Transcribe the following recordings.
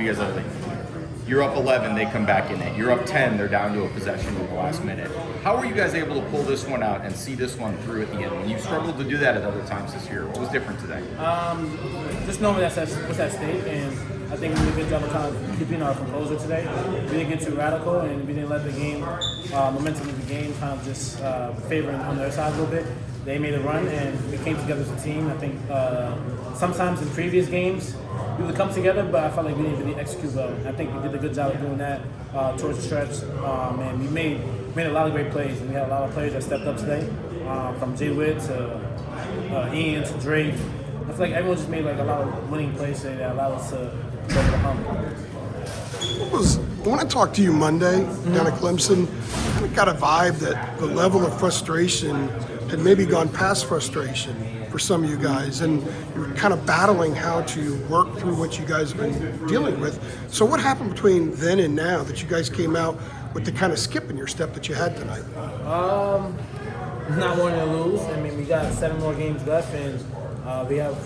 you guys are like, you're up 11, they come back in it. You're up 10, they're down to a possession in the last minute. How were you guys able to pull this one out and see this one through at the end? When you struggled to do that at other times this year, what was different today? Just knowing what's at stake, and I think we did a good job of kind of keeping our composure today. We didn't get too radical, and we didn't let the game, momentum of the game kind of just favor on their side a little bit. They made a run, and we came together as a team. I think sometimes in previous games, we would come together, but I felt like we didn't really execute well. I think we did a good job of doing that towards the stretch, and we made a lot of great plays. And we had a lot of players that stepped up today, from Jay Witt to Ian to Drake. I feel like everyone just made like a lot of winning plays today that allowed us to go over the hump. When I talked to you Monday down at Clemson, I kind of got a vibe that the level of frustration had maybe gone past frustration for some of you guys, and you're kind of battling how to work through what you guys have been dealing with. So what happened between then and now that you guys came out with the kind of skip in your step that you had tonight? Not wanting to lose. I mean, we got 7 more games left, and we have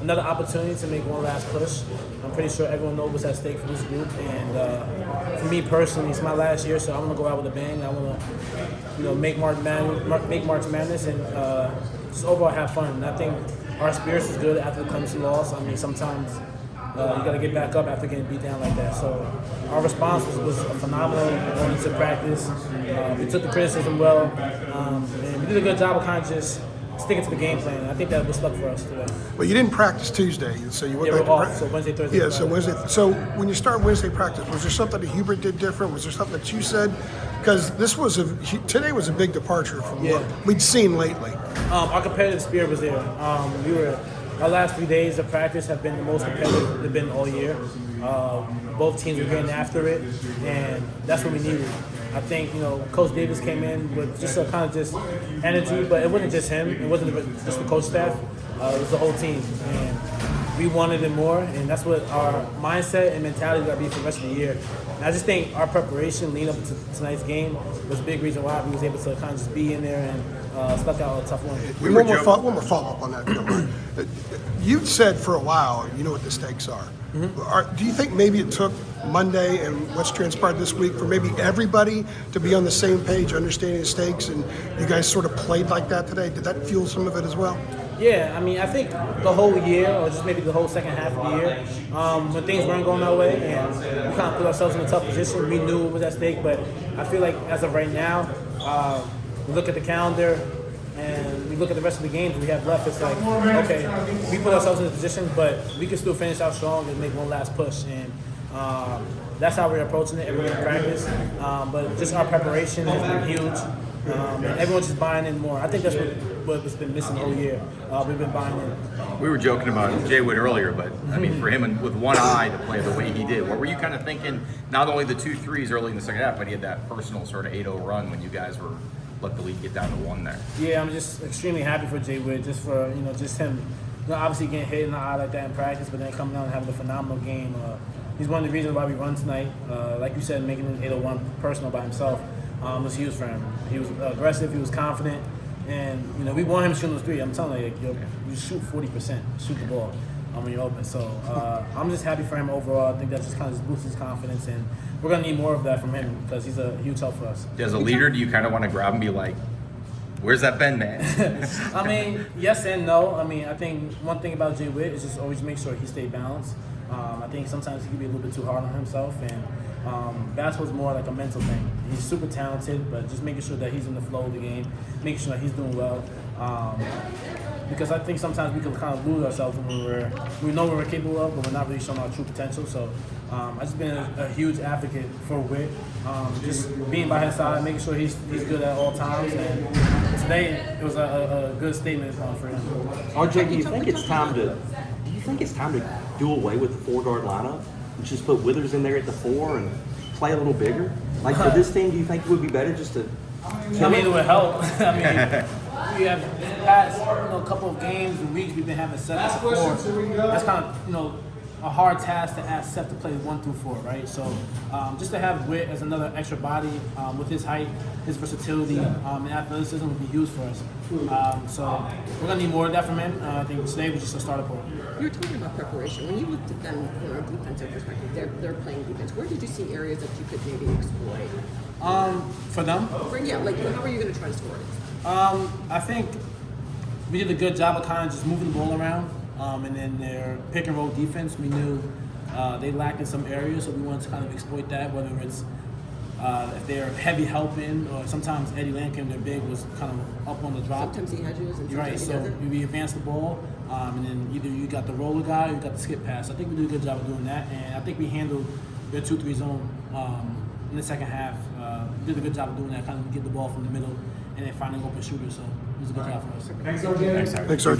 another opportunity to make one last push. I'm pretty sure everyone knows what's at stake for this group, and for me personally, it's my last year, so I want to go out with a bang. I want to, make March Madness, and just overall have fun. And I think our spirits was good after the Clemson loss. I mean, sometimes you got to get back up after getting beat down like that. So our response was phenomenal. Going into practice, we took the criticism well, and we did a good job of kind of just sticking to the game plan. I think that was stuck for us today. Well, you didn't practice Tuesday, so you went Yeah, back we're to off, practice. so Wednesday, Thursday, Friday. So Wednesday. So when you started Wednesday practice, was there something that Hubert did different? Was there something that you said? Because today was a big departure from what we'd seen lately. Our competitive spirit was there. Our last 3 days of practice have been the most competitive they've been all year. Both teams were getting after it, and that's what we needed. I think, Coach Davis came in with just a kind of just energy, but it wasn't just him. It wasn't just the coach staff. It was the whole team. And we wanted it more, and that's what our mindset and mentality got to be for the rest of the year. And I just think our preparation leading up to tonight's game was a big reason why we was able to kind of just be in there and stuck out a tough one. One more follow-up on that. You said for a while, you know what the stakes are. Mm-hmm. Do you think maybe it took Monday and what's transpired this week for maybe everybody to be on the same page, understanding the stakes, and you guys sort of played like that today? Did that fuel some of it as well? Yeah, I mean, I think the whole year, or just maybe the whole second half of the year, when things weren't going our way and we kind of put ourselves in a tough position, we knew it was at stake. But I feel like as of right now, we look at the calendar and we look at the rest of the games we have left. It's like, okay, we put ourselves in a position, but we can still finish out strong and make one last push. And that's how we're approaching it every day in practice. But just our preparation has been huge. And everyone's just buying in more. I think that's what's been missing the whole year. We've been buying in. We were joking about Jay Wood earlier, but I mean, for him with one eye to play the way he did, what were you kind of thinking? Not only the 2 threes early in the second half, but he had that personal sort of 8-0 run when you guys were let the lead get down to 1 there. Yeah, I'm just extremely happy for Jay Wood, just for just him. Obviously getting hit in the eye like that in practice, but then coming out and having a phenomenal game. He's one of the reasons why we run tonight. Like you said, making it 8-0 personal by himself was huge for him. He was aggressive, he was confident, and we want him shooting those 3. I'm telling you, you shoot 40%, shoot the ball when you're open. So I'm just happy for him overall. I think that just kind of boosts his confidence, and we're going to need more of that from him because he's a huge help for us. As a leader, do you kind of want to grab and be like, where's that Ben, man? I mean, yes and no. I mean, I think one thing about Jay Witt is just always make sure he stays balanced. I think sometimes he can be a little bit too hard on himself, and basketball's more like a mental thing. He's super talented, but just making sure that he's in the flow of the game, making sure that he's doing well. Because I think sometimes we can kind of lose ourselves when we know what we're capable of, but we're not really showing our true potential. So I've just been a huge advocate for Witt, just being by his side, making sure he's good at all times. And today it was a good statement for him. RJ, do you think it's time to do away with the 4-guard lineup and just put Withers in there at the 4 and play a little bigger? Like for this team, do you think it would be better just to? It would help. I mean, we have past couple of games and weeks we've been having 7 to 4. That's kind of a hard task to ask Seth to play 1 through 4, right? So just to have Whit as another extra body with his height, his versatility, and athleticism would be huge for us. So we're gonna need more of that from him. I think today was just a starter point. You were talking about preparation. When you looked at them from a defensive perspective, they're playing defense. Where did you see areas that you could maybe exploit? For them, How are you going to try to score it? I think we did a good job of kind of just moving the ball around, and then their pick and roll defense, we knew they lacked in some areas, so we wanted to kind of exploit that, whether it's if they're heavy helping, or sometimes Eddie Lankin, their big, was kind of up on the drop. Sometimes he hedges and Right, sometimes so he doesn't. we advance the ball, and then either you got the roller guy or you got the skip pass. I think we did a good job of doing that, and I think we handled their 2-3 zone in the second half. We did a good job of doing that, kind of get the ball from the middle and then finding open shooters. So it was a good job for us. Thanks, RJ. Thanks, RJ.